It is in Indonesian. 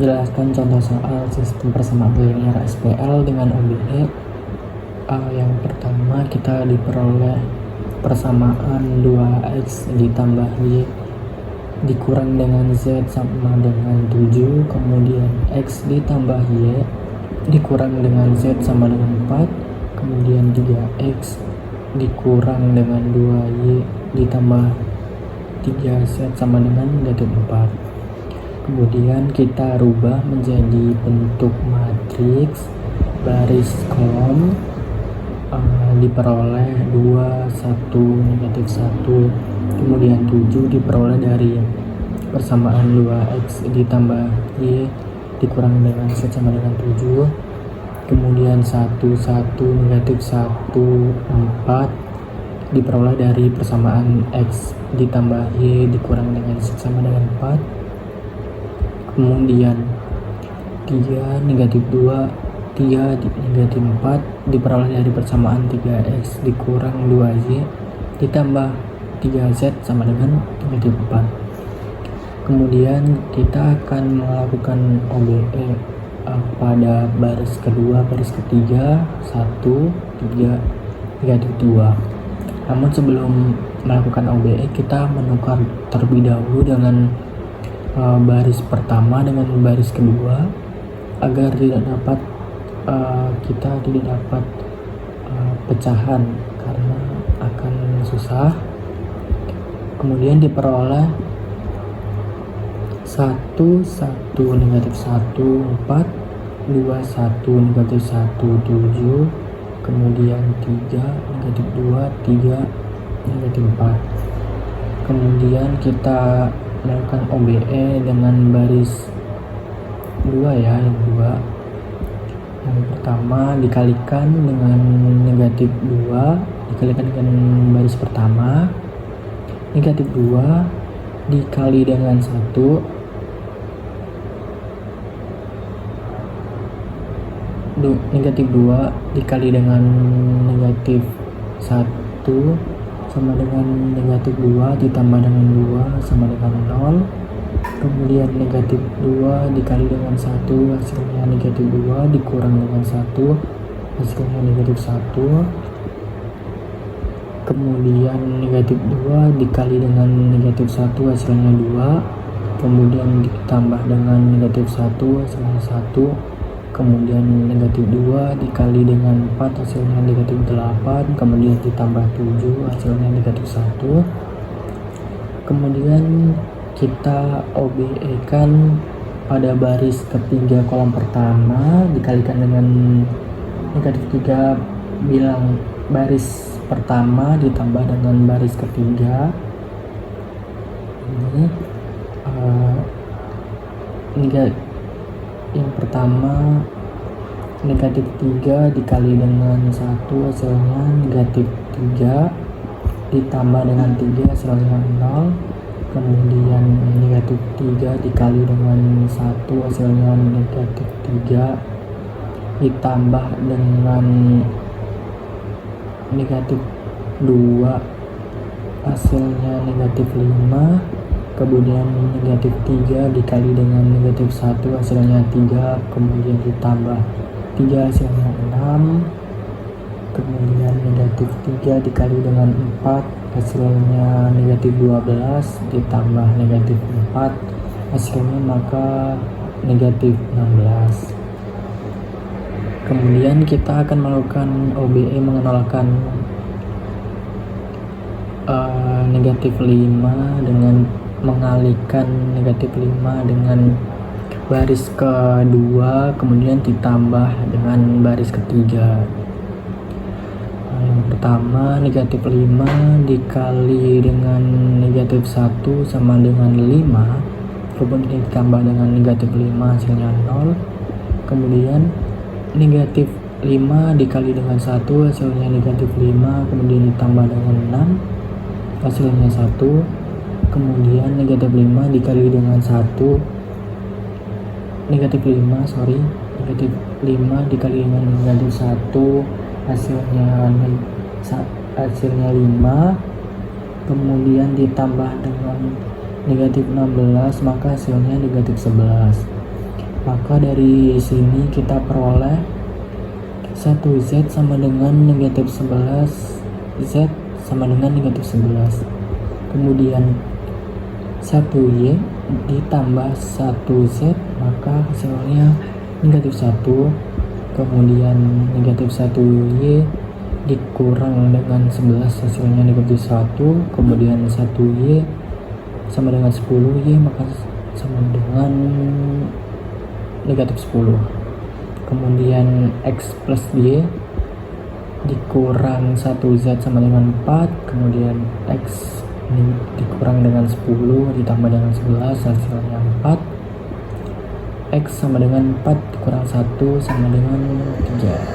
menjelaskan contoh soal sistem persamaan linear SPL dengan OBE. Yang pertama kita diperoleh persamaan 2x ditambah y dikurang dengan z sama dengan 7, kemudian x ditambah y dikurang dengan z sama dengan 4, kemudian 3x dikurang dengan 2y ditambah 3z sama dengan negatif 4. Kemudian kita rubah menjadi bentuk matriks baris kolom, diperoleh 2, 1, negatif 1, kemudian 7 diperoleh dari persamaan 2x ditambah y dikurang dengan z sama dengan 7, kemudian 1, 1, negatif 1, 4 diperoleh dari persamaan x ditambah y dikurang dengan z sama dengan 4, kemudian 3, negatif 2, 3, negatif 4 diperoleh dari persamaan 3x dikurang 2y ditambah 3z sama dengan negatif 4. Kemudian kita akan melakukan OBE pada baris kedua, baris ketiga, 1, 3, negatif 2. Namun sebelum melakukan OBE kita menukar terlebih dahulu dengan baris pertama dengan baris kedua agar kita tidak dapat pecahan karena akan susah. Kemudian diperoleh 1, 1, negatif 1, 4, 2, 1, negatif 1, 7, kemudian 3, negatif 2, 3, negatif 4. Kemudian kita melakukan OBE dengan baris 2 ya, yang 2. Yang pertama dikalikan dengan negatif 2 dikalikan dengan baris pertama, negatif 2 dikali dengan 1 negatif 2 dikali dengan negatif 1 sama dengan negatif 2 ditambah dengan 2 sama dengan 0. Kemudian negatif 2 dikali dengan 1 hasilnya negatif 2 dikurang dengan 1 hasilnya negatif 1. Kemudian negatif 2 dikali dengan negatif 1 hasilnya 2. Kemudian ditambah dengan negatif 1 hasilnya 1. Kemudian negatif 2 dikali dengan 4 hasilnya negatif 8. Kemudian ditambah 7 hasilnya negatif 1. Kemudian kita OBE kan pada baris ketiga kolom pertama dikalikan dengan negatif 3 bilang baris pertama ditambah dengan baris ketiga ini yang pertama negatif 3 dikali dengan 1 hasilnya negatif 3 ditambah dengan 3 hasilnya 0. Kemudian negatif 3 dikali dengan 1 hasilnya negatif 3 ditambah dengan negatif 2 hasilnya negatif 5. Kemudian negatif 3 dikali dengan negatif 1 hasilnya 3, kemudian ditambah 3 hasilnya 6. Kemudian negatif 3 dikali dengan 4 hasilnya negatif 12 ditambah negatif 4 hasilnya maka negatif 16. Kemudian kita akan melakukan OBE mengenalkan negatif 5 dengan mengalihkan negatif 5 dengan baris kedua kemudian ditambah dengan baris ketiga. Yang pertama negatif 5 dikali dengan negatif 1 sama dengan 5, kemudian ditambah dengan negatif 5 hasilnya 0. Kemudian negatif 5 dikali dengan 1 hasilnya negatif 5, kemudian ditambah dengan 6 hasilnya 1. Kemudian negatif 5 dikali dengan 1 negatif 5 dikali dengan negatif 1 hasilnya 5, kemudian ditambah dengan negatif 16 maka hasilnya negatif 11. Maka dari sini kita peroleh 1Z sama dengan negatif 11, Z sama dengan negatif 11. Kemudian 1Y ditambah 1Z, maka hasilnya negatif 1. Kemudian negatif 1Y dikurang dengan 11, hasilnya negatif 1. Kemudian 1Y sama dengan 10Y, maka sama dengan negatif 10. Kemudian X plus Y dikurang 1Z sama dengan 4. Kemudian X ini dikurang dengan 10 ditambah dengan 11, hasilnya 4. X sama dengan 4 dikurang 1 sama dengan 3.